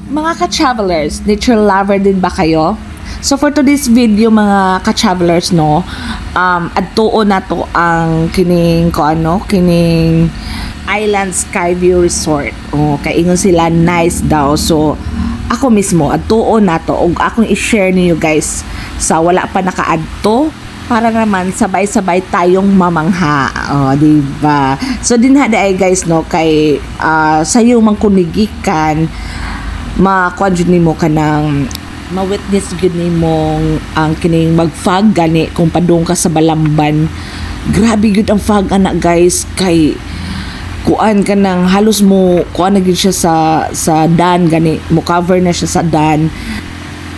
Mga ka-travelers, nature lover din ba kayo? So for today's video mga ka-travelers no, adtuon na to ang kining kining Island Skyview Resort. Oh, kay ingon sila nice daw. So ako mismo adtuon na to ug akong i-share niyo guys sa wala pa nakaadto para naman sabay-sabay tayong mamangha. Oh, di ba? So dinha ay guys no kay sayo man kunigikan makuan jud nimo kanang ma-witness gud nimong ang kining mag-fog gani kung padung ka sa Balamban. Grabe gud ang fog ana guys kay kuan ka nang halos mo kuan na gid siya sa dan gani mo cover na siya sa dan.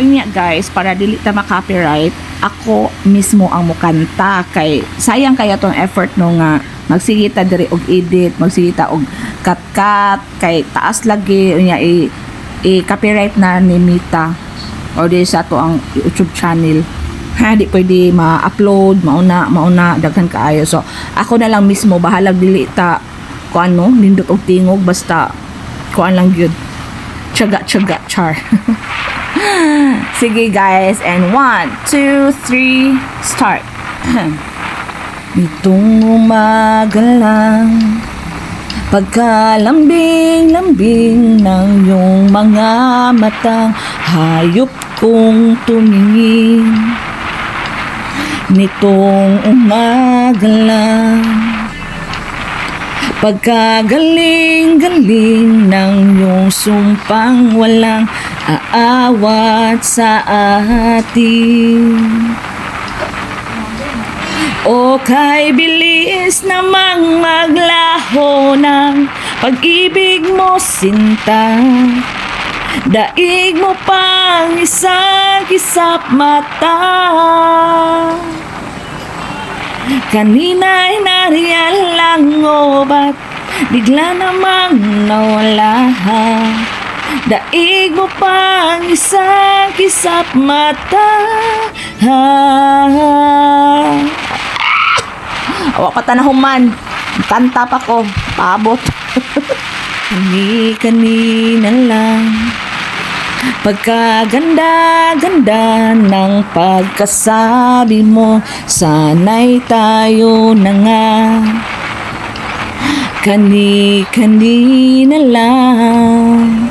Unya guys, para dili ta ma-copyright, ako mismo ang mukanta kay sayang kaya tong effort no nga magsigita diri og edit, magsigita og cut kay taas lagi unya i-copyright na ni Mita o di sa to ang YouTube channel. Ha, di pwede ma-upload, mauna daghan kaayo. So ako na lang mismo bahalag dili ta kuan no nindot og tingog basta kuan lang gyud. Tiyaga char. Sige guys, and 1, 2, 3 start. Nitong umaga lang pagkalambing-lambing ng iyong mga matang hayop kong tumingin. Nitong umaga lang pagkagaling-galing ng iyong sumpang walang aawat sa atin. O kay bilis namang maglaho ng pag-ibig mo sinta, daig mo pang isang kisap mata. Kanina'y nariyan lang o ba't bigla namang nawala? Daig mo pang isang kisap mata. Awa pa tanahuman, kanta pa ko, paabot. Kanina lang pagkaganda-ganda ng pagkasabi mo, sana'y tayo na nga. Kanina lang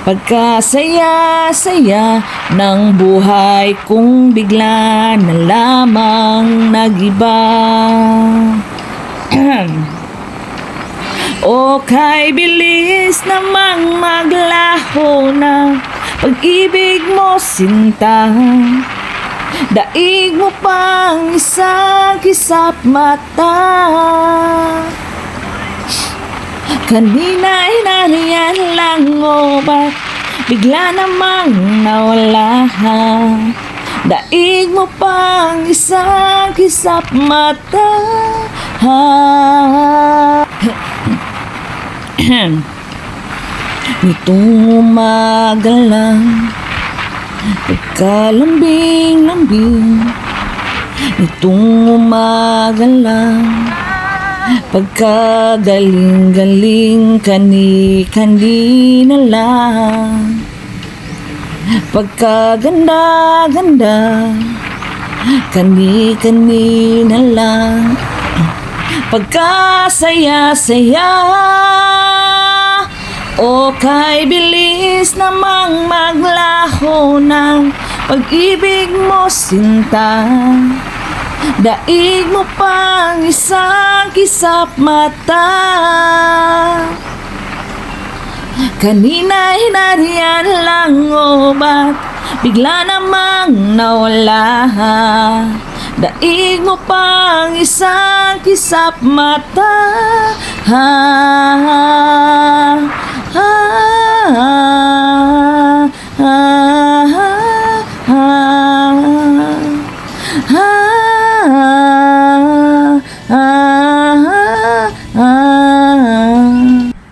pagkasaya-saya ng buhay kong bigla na lamang nagiba. O kay bilis namang maglaho na pag-ibig mo sinta, daig mo pang isang kisap mata. Kanina'y nariyan lang o ba't bigla namang nawala? Daig mo pang isang kisap mata. Nitong umaga lang pagkalambing-lambing, nitong umaga lang pagkagaling-galing kanina lang, pagkaganda-ganda kanina lang, pagkasaya-saya. O kay bilis namang maglaho ng pag-ibig mo sinta, daig mo pang isang kisap mata. Kanina'y nariyan lang o ba't bigla namang nawala? Daig mo pang isang kisap mata.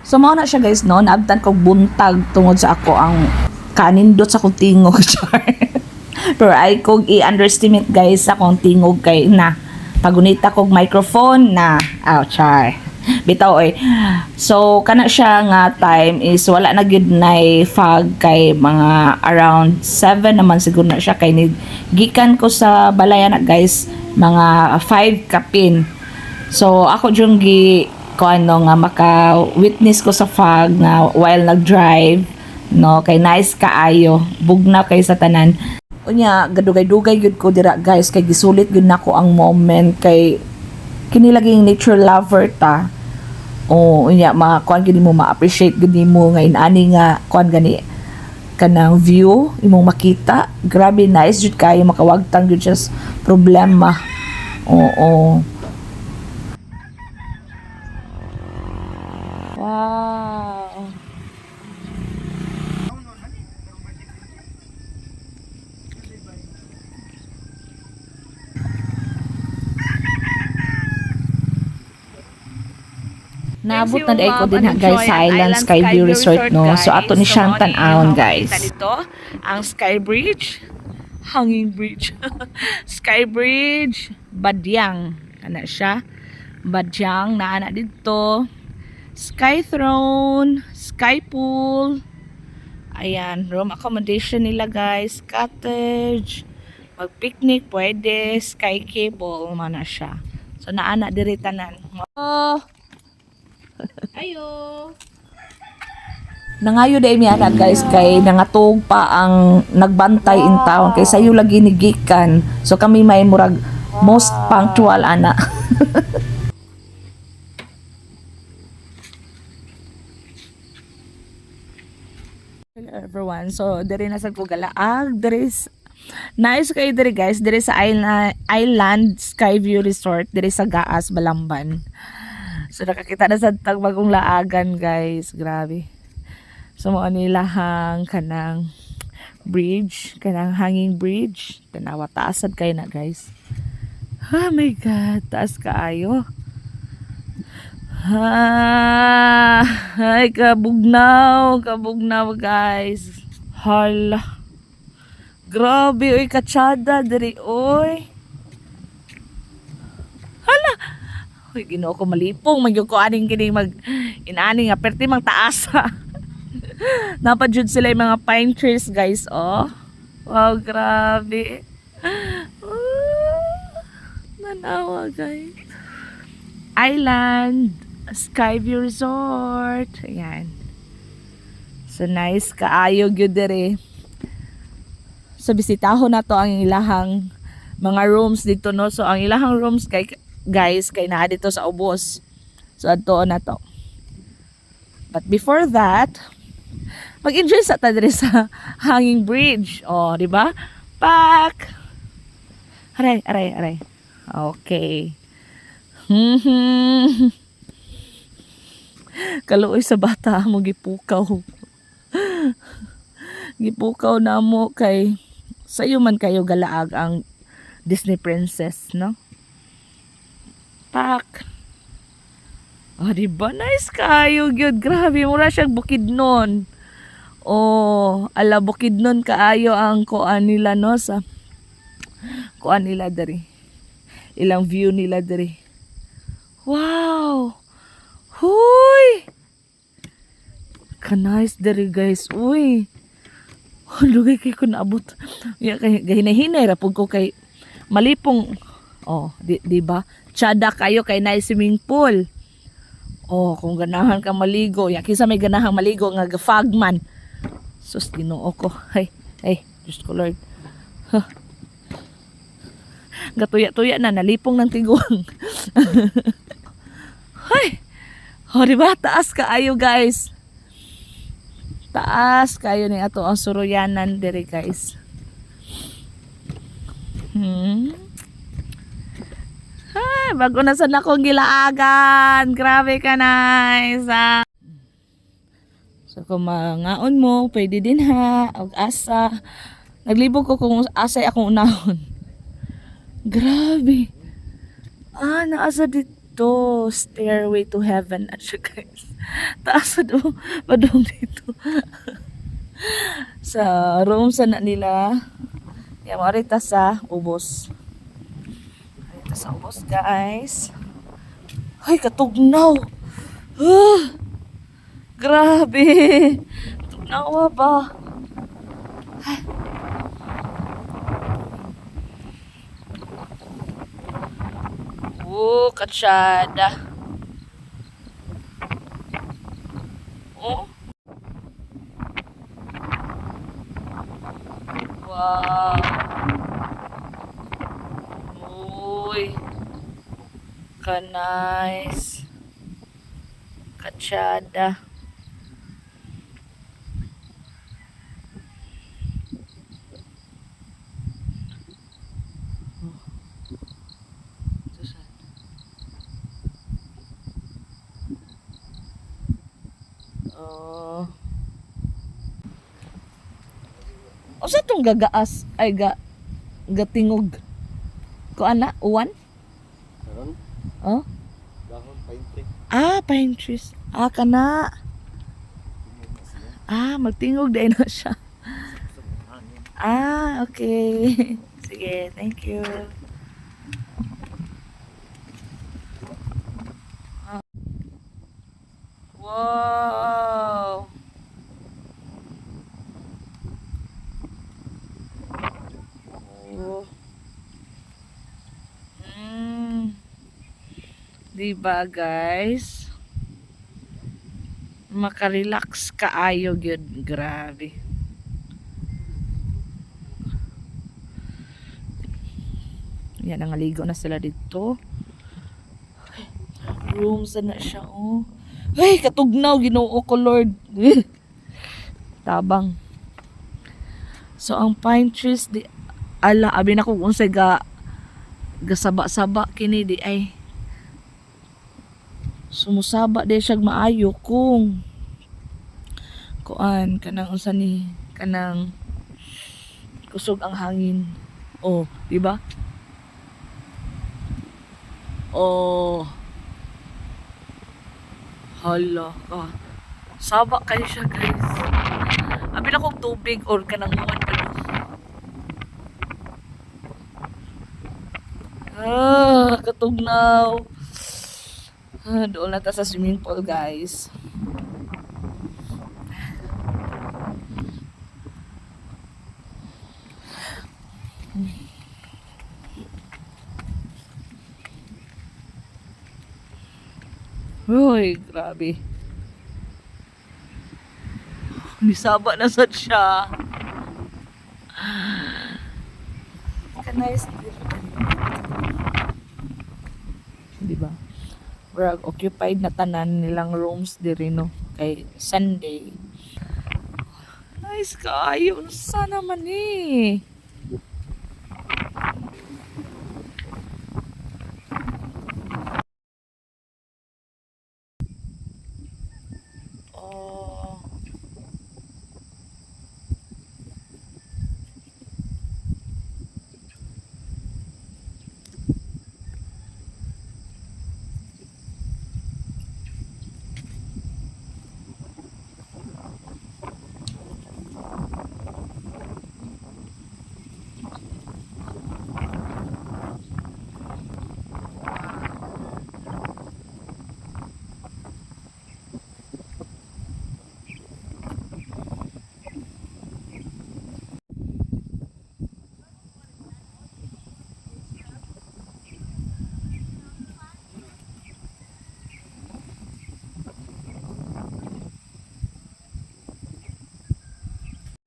So mao na siya guys no, naabtan kog buntag tungod sa ako ang kanindot sa kong tingog. Pero ay kog i-underestimate guys sa kong tingog kay na pagunita kog microphone na char. Bitaw oy. So kana siya nga time is wala na gyud nay fog kay mga around 7 naman siguro na siya kay gikan ko sa balaya na guys mga 5 kapin. So ako jung gi ko ano nga maka witness ko sa fog nga while nag-drive no kay nice kaayo bugnaw kay sa tanan. Unya gadugay-dugay gyud ko dira guys kay gisulit gyud nako ang moment kay kini laging nature lover ta. Oh, unya kuan gid mo ma-appreciate gid mo nga inani nga kuan gani kanang view imong makita. Grabe nice jud kayo makawagtang jud siya problema. Oo. Wow. Nabot na day ko din ha guys sa Island Skyview Resort no. So ato ni siyang tan-awon guys. Dito ang Sky Bridge, hanging bridge. Sky Bridge, Badyang. Ana siya. Badyang na ana dito. Sky Throne, Sky Pool. Ayan, room accommodation nila guys, cottage. Mag-picnic pwede, sky cable mana siya. So naana diri tanan. Oh. Ayo. Nangayo day mi ana guys kay nangatog pa ang nagbantay in town kay sayo lagi ni gikan. So kami may murag most punctual ana. Hello everyone. So diri na sa Galaag, there is nice kayo diri guys. Diri sa Island Skyview Resort diri sa Gaas, Balamban. So nakakita na sa tagbagong laagan guys. Grabe. So mo nilahang kanang bridge, kanang hanging bridge. Tanawa taasad kayo na guys. Oh my god, taas kaayo. Ay kabugnaw guys. Hala. Grabe oy katsada diri oy. Hala. Uy, Ginoo ko malipong magyud ko aning kini mag inani nga perti mang taasa. Napad jud sila yung mga pine trees guys, oh. Wow, grabe. Nanawa guys. Island Skyview Resort. Ayan. So nice kaayo gyud diri. So bisitahon na to ang ilahang mga rooms dito no. So ang ilahang rooms kay guys kay naa dito sa ubos. So adto na to. But before that, mag-enjoy sa ta diri sa hanging bridge. Oh, di ba? Pak. Aray. Okay. Kaluoy sa bata mo gipukaw. Gipukaw na mo kay sayo man kayo galaag ang Disney princess, no? Pak. Oh, diba? Nice kayo, gyud. Grabe, mura siyang Bukidnon. Oh, ala Bukidnon kaayo ang kuan nila, no? Sa kuan nila dari. Ilang view nila dari. Wow! Huy! Ka-nice dari, guys. Uy! Lugay kay ko naabot. Gahinay-hinay rapog ko kay malipong. Oh, di ba? Tsada kayo kay na swimming pool. Oh, kung ganahan ka maligo, ya kisa may ganahang maligo nga gafagman. Sus Ginoo ko. Hey, Diyos ko Lord. Huh. Gatuya-tuya na nalipong ng tiguang. Hay. Oh, di ba? Taas kaayo, guys. Taas kayo ni ato ang suruyanan diri, guys. Ay, bago na sad akong gilaagan. Grabe ka, nice. So kung mangaon mo, pwede din ha. Og asa. Naglibog ko kung asay akong unahon. Grabe. Naasa dito. Stairway to heaven. At siya, guys. Taas do. Padung dito. Sa room sa na nila. Yan, marita sa ubos. Sa ubos guys. Ay katugnaw. Grabe. Nawa ba? Ay. Katsyada. Oh. Wow. Uy. Ka-nice. Katsyada. Oh. O sa tong gagaas ay gatingog. Ko ana uwan? Karon, Oh? dahon pine tree. Pine trees. Kana. Magtingog dahil na siya. Okay. Sige, thank you. Wow. Oh. Diba guys? Makarelax kaayo gyud, grabe. Yan, nangaligo na sila dito. Rooms na siya, oh. Ay, katugnaw, Ginoo ko, Lord. Tabang. So, ang pine trees, abi na kung unsay gasaba-saba, kini di ay. Sumusaba di siya maayo kung kuan, kanang unsa ni, kanang kusog ang hangin. Oh, di ba? Oh. Hala ka. Saba kayo siya, guys. Abi na kong tubig or kanang uwan pa. Katugnaw. Doon na ta sa swimming pool, guys. Uy, grabe. Nisaba na sad siya. Nice. Diba? Brag, occupied na tanan nilang rooms diri no kay Sunday. Nice kayo. Sana man eh. Oh.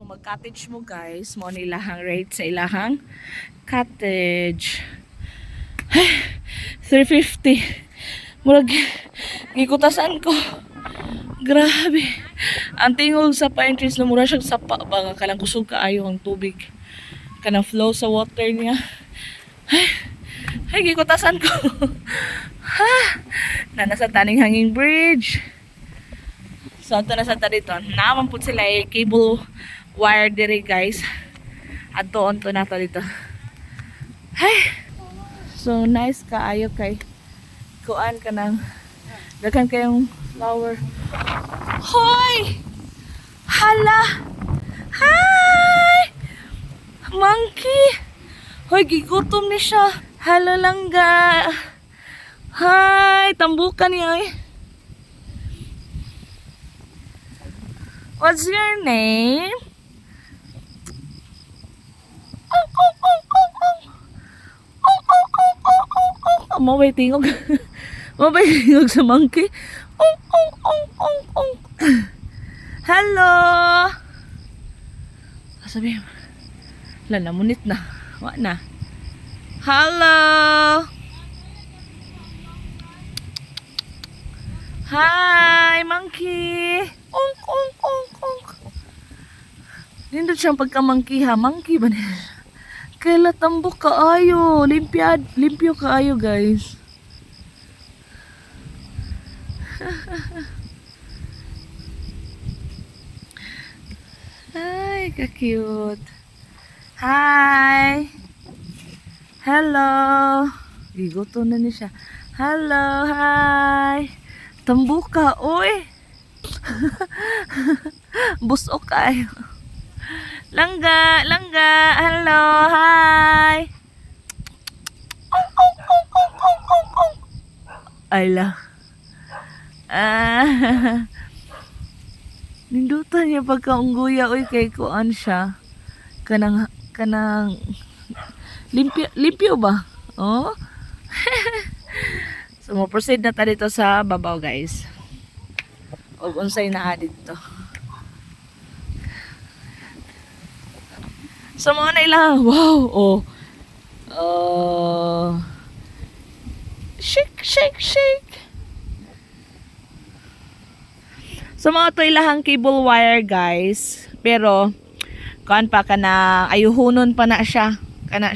Mag-cottage mo guys, mo ni ilahang rate sa ilahang cottage. 350. Murag gikutasan ko. Grabe. Ang tingog sa pine trees na mura siyang sapa ba nga kanang kusog kaayo ang tubig. Kanang flow sa water niya. Ay gikutasan ko. Na nasa taning hanging bridge. So ito na sa dito. Naman po sila cable wire diri guys. At doon to na to dito. Ay. So nice kaayo kay kuan ka ng dagan kayong flower. Hoy! Hala! Hi! Monkey! Hoy, gigutom ni siya. Hala langga. Hi! Tambukan niya eh. What's your name? Mabay tingog. Mabay tingog sa monkey. Hello. Sabi, namunit na. Wa na. Hello. Hi, monkey. Nindot siyang pagka-monkey ha. Monkey ba niya? Kaila tambok kaayo. Limpyo kaayo, guys. Ay, ka-cute. Hi. Hello. Gigoto na niya siya. Hello, hi. Tambok ka, oy. Busok kayo. Langga, hello, hi. Ayla. Nindutan niya pagkaungguya, oy, kay kuan siya. Kanang limpyo ba? Oh? So, mo-proceed na ta dito sa babaw, guys. O, unsay na dito. So, mga na ilang, wow, oh. Shake. So, mga to ilahang cable wire, guys. Pero, kuan pa kana, ayuhunon pa na siya. Kana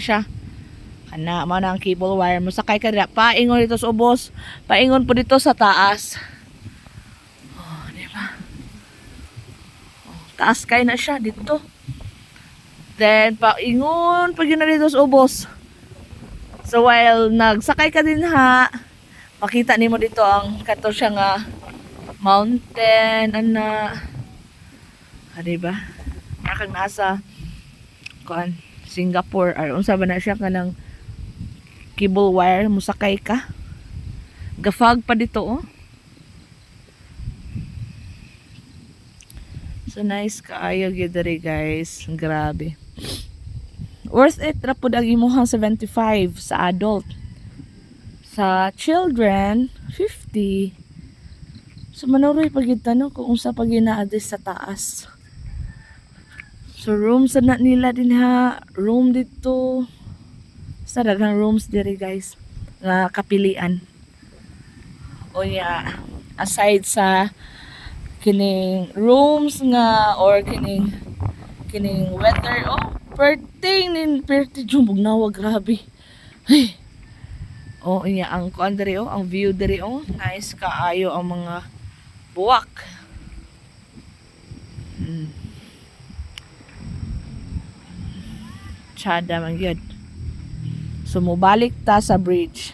mo na ang cable wire mo. Sakay ka dira. Paingon dito sa ubos. Paingon po dito sa taas. Oh, diba? Oh, taas kay na siya dito. Then, paingon pag yun na dito sa ubos. So, while nagsakay ka din ha, makita nimo dito ang kato siya nga mountain, diba? Nakang nasa kuan, Singapore, or unsa ba na siya kanang cable wire, musakay ka. Gafag pa dito, oh. So, nice kaayo gyud diri, guys. Grabe. Worth it ra pud ang imuhang 75 sa adult. Sa children, 50. So, manuroy pag yun tanong kung unsa pag ina-address sa taas. So, rooms na nila din ha. Room dito. Sa daghang rooms diri, guys. Nga kapilian. O ya, aside sa kining rooms nga or kining weather, oh, perti jumbog nawa, grabe. Ay. Oh, iya ang kuan diri, oh, ang view diri, oh. Nice kaayo ang mga buwak. Tsada man gyud. So, mubalik ta sa bridge.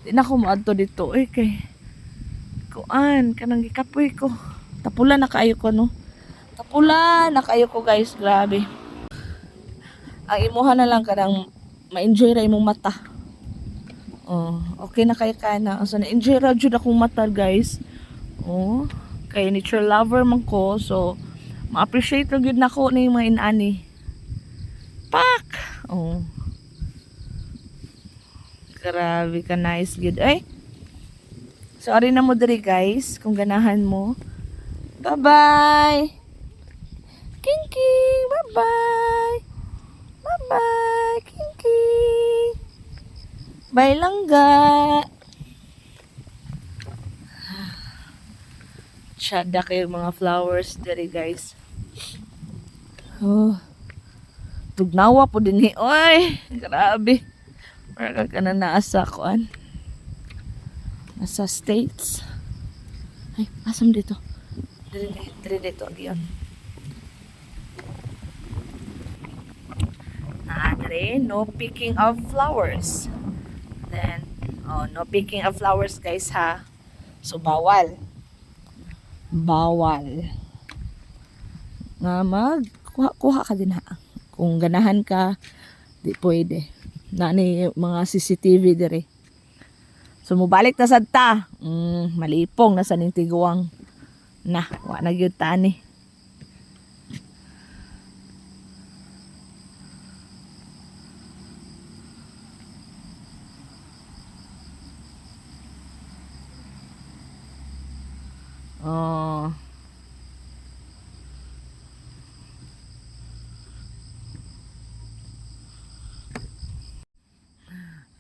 Di na ko maadto dito. Uy, kay kuan, kanang gikapoy ko. Tapulan na kaayo ko, no? Tapulan na kaayo ko, guys. Grabe. Ang imuha na lang kanang ma-enjoy ra imong mata. Oh, okay na kayo ka na. So, na-enjoy ra jud akong mata, guys. Oh, kay nature lover man ko. So, ma-appreciate ra gyud nako ni mga inani. Pak! Oh. Grabe ka, nice good. Ay. Sorry na mo diri, guys, kung ganahan mo. Bye-bye. Kinky, bye-bye. Bye-bye, Kinky. Bye, langga. Tsada kayo mga flowers diri, guys. Oh. Tugnawa po din oy, grabe. Para ka na naasa kuan. Nasa States. Ay, asam dito. Dire dito, diyan. Dire, no picking of flowers. Then, oh, no picking of flowers, guys, ha. So, bawal. Nga kuha ka din, ha. Kung ganahan ka, di pwede. Nani mga CCTV dire. So, mubalik na sad ta. Malipong na sa ning tiguang. Na, wa na gyud tani.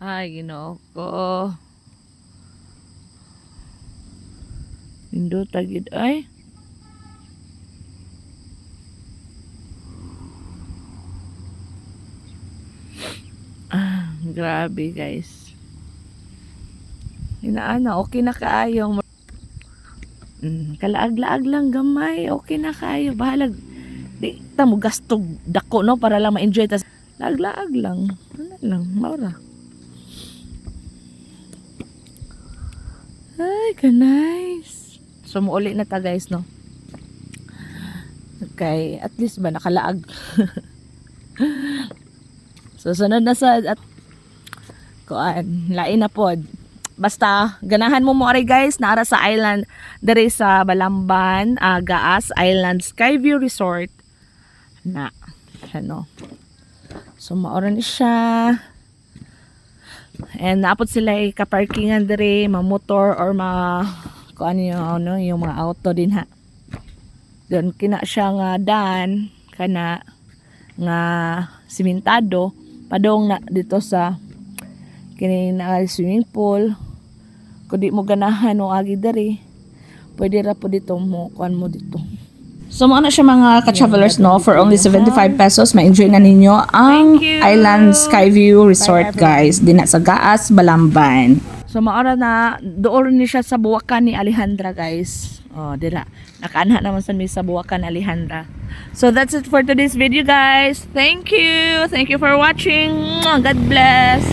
Ay, Ginoo ko. Indot tagid ay. Grabe guys. Inaana, okay na kaayo. Kalaag-laag lang gamay. Okay na kaayo. Bahalag. Di ta mo gastog dako no para lang ma-enjoy tas laag-laag lang. Ano lang, maura. Ay, ka nice. So muuli na ta guys no. Okay, at least ba nakalaag. So sunod na sa at kuan, lain na pod. Basta ganahan mo ari guys, naara sa island dere sa Balamban, Gaas Island Skyview Resort na ano. So maora ni siya. And napod sila ka-parkingan dere, ma-motor or kuan yung mga auto din ha. Doon kina siya nga dan kana nga simentado padong na dito sa kini na swimming pool. Kung di mo ganahan o agi dere, pwede ra po dito mo kuan mo dito. So mga na siya mga ka-travelers no, for only 75 pesos ma-enjoy na ninyo ang Island Skyview Resort guys, din sa Gaas, Balamban. So maara na doon ni siya sa buwakan ni Alejandra guys. Oh, dira. Nakaanha naman sa mi sa buwakan ni Alejandra. So that's it for today's video guys. Thank you. Thank you for watching. God bless.